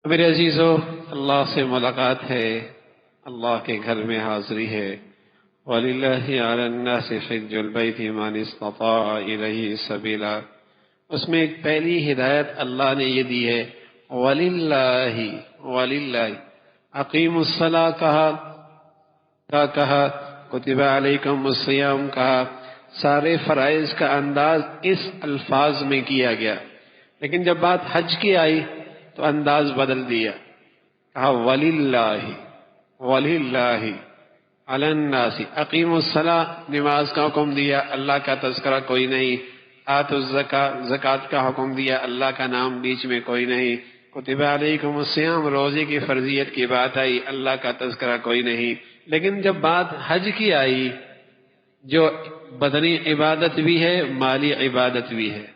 میرے عزیزو، اللہ سے ملاقات ہے، اللہ کے گھر میں حاضری ہے۔ وَلِلَّهِ عَلَى النَّاسِ حِجُّ الْبَيْتِ مَنِ اسْتَطَاعَ إِلَيْهِ سَبِيلًا۔ اس میں ایک پہلی ہدایت اللہ نے یہ دی ہے، وَلِلَّهِ اقیموا الصلاۃ کہا، کتب علیکم الصیام کہا، سارے فرائض کا انداز اس الفاظ میں کیا گیا، لیکن جب بات حج کی آئی تو انداز بدل دیا، کہا وَلِلَّهِ عَلَى النَّاسِ اقیموا الصلاۃ، نماز کا حکم دیا، اللہ کا تذکرہ کوئی نہیں، آتوا الزکاۃ، زکوٰۃ کا حکم دیا، اللہ کا نام بیچ میں کوئی نہیں، کتب علیکم الصیام، روزے کی فرضیت کی بات آئی، اللہ کا تذکرہ کوئی نہیں۔ لیکن جب بات حج کی آئی، جو بدنی عبادت بھی ہے مالی عبادت بھی ہے،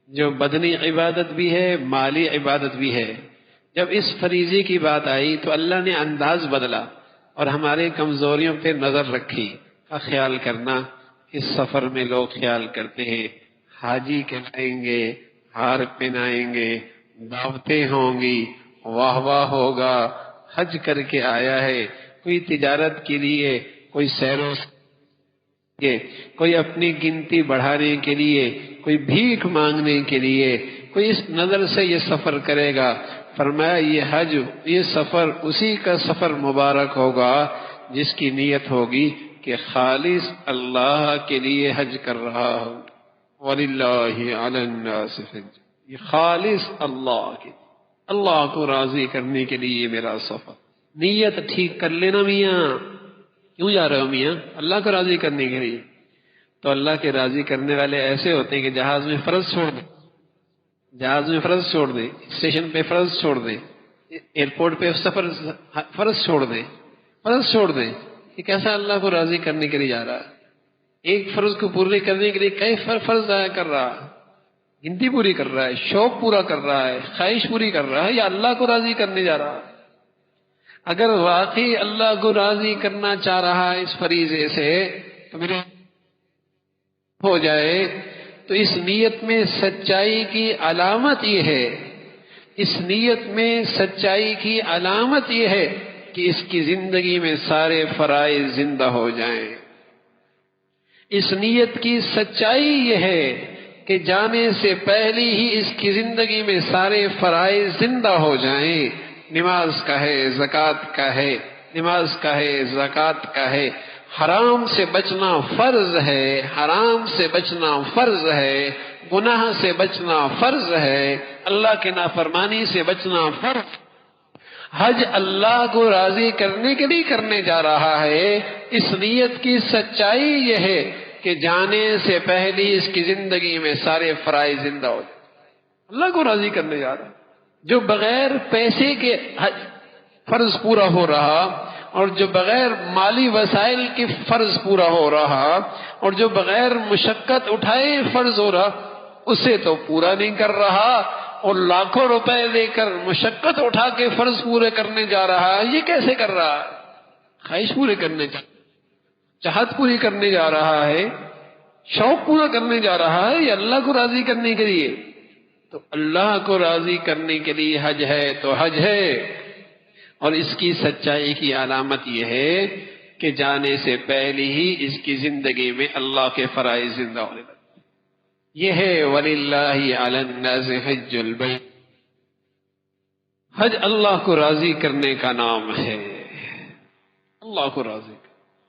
جو بدنی عبادت بھی ہے مالی عبادت بھی ہے، جب اس فریضے کی بات آئی تو اللہ نے انداز بدلا اور ہمارے کمزوریوں پہ نظر رکھی کا خیال کرنا۔ اس سفر میں لوگ خیال کرتے ہیں حاجی کہلائیں گے، ہار پہنائیں گے، دعوتیں ہوں گی، واہ واہ ہوگا، حج کر کے آیا ہے، کوئی تجارت کے لیے، کوئی سیروں کے، کوئی اپنی گنتی بڑھانے کے لیے، کوئی بھیک مانگنے کے لیے، کوئی اس نظر سے یہ سفر کرے گا۔ فرمایا یہ حج، یہ سفر اسی کا سفر مبارک ہوگا جس کی نیت ہوگی کہ خالص اللہ کے لیے حج کر رہا ہو۔ وَلِلَّهِ عَلَى النَّاسِ حِجٌّ، یہ خالص اللہ کے، اللہ کو راضی کرنے کے لیے میرا سفر۔ نیت ٹھیک کر لینا میاں، کیوں جا رہے ہو میاں؟ اللہ کو راضی کرنے کے لیے۔ تو اللہ کے راضی کرنے والے ایسے ہوتے ہیں کہ جہاز میں فرض چھوڑ دیں، جہاز میں فرض چھوڑ دیں، اسٹیشن پہ فرض چھوڑ دیں، ایئرپورٹ پہ سفر فرض چھوڑ دیں، فرض چھوڑ دیں۔ یہ کیسا اللہ کو راضی کرنے کے لیے جا رہا ہے؟ ایک فرض کو پورے کرنے کے لیے کئی فرض ضائع کر رہا ہے، گنتی پوری کر رہا ہے، شوق پورا کر رہا ہے، خواہش پوری کر رہا ہے، یا اللہ کو راضی کرنے جا رہا ہے؟ اگر واقعی اللہ کو راضی کرنا چاہ رہا ہے اس فریضے سے تو میرے ہو جائے، تو اس نیت میں سچائی کی علامت یہ ہے، اس نیت میں سچائی کی علامت یہ ہے کہ اس کی زندگی میں سارے فرائض زندہ ہو جائیں۔ اس نیت کی سچائی یہ ہے کہ جانے سے پہلے ہی اس کی زندگی میں سارے فرائض زندہ ہو جائیں۔ نماز کا ہے، زکوٰۃ کا ہے، نماز کا ہے، زکوٰۃ کا ہے، حرام سے بچنا فرض ہے، حرام سے بچنا فرض ہے، گناہ سے بچنا فرض ہے، اللہ کے نافرمانی سے بچنا فرض۔ حج اللہ کو راضی کرنے کے لیے کرنے جا رہا ہے، اس نیت کی سچائی یہ ہے کہ جانے سے پہلے اس کی زندگی میں سارے فرائض زندہ ہو جائیں۔ اللہ کو راضی کرنے جا رہا ہے۔ جو بغیر پیسے کے حج فرض پورا ہو رہا، اور جو بغیر مالی وسائل کے فرض پورا ہو رہا، اور جو بغیر مشقت اٹھائے فرض ہو رہا، اسے تو پورا نہیں کر رہا، اور لاکھوں روپے لے کر مشقت اٹھا کے فرض پورے کرنے جا رہا ہے۔ یہ کیسے کر رہا ہے؟ خواہش پورے کرنے جا، چاہت پوری کرنے جا رہا ہے، شوق پورا کرنے جا رہا ہے، یا اللہ کو راضی کرنے کے لیے؟ تو اللہ کو راضی کرنے کے لیے حج ہے تو حج ہے، اور اس کی سچائی کی علامت یہ ہے کہ جانے سے پہلے ہی اس کی زندگی میں اللہ کے فرائض زندہ ہونے لگے۔ یہ ہے وَلِلَّهِ عَلَى النَّاسِ حِجُّ الْبَيْتِ۔ حج اللہ کو راضی کرنے کا نام ہے، اللہ کو راضی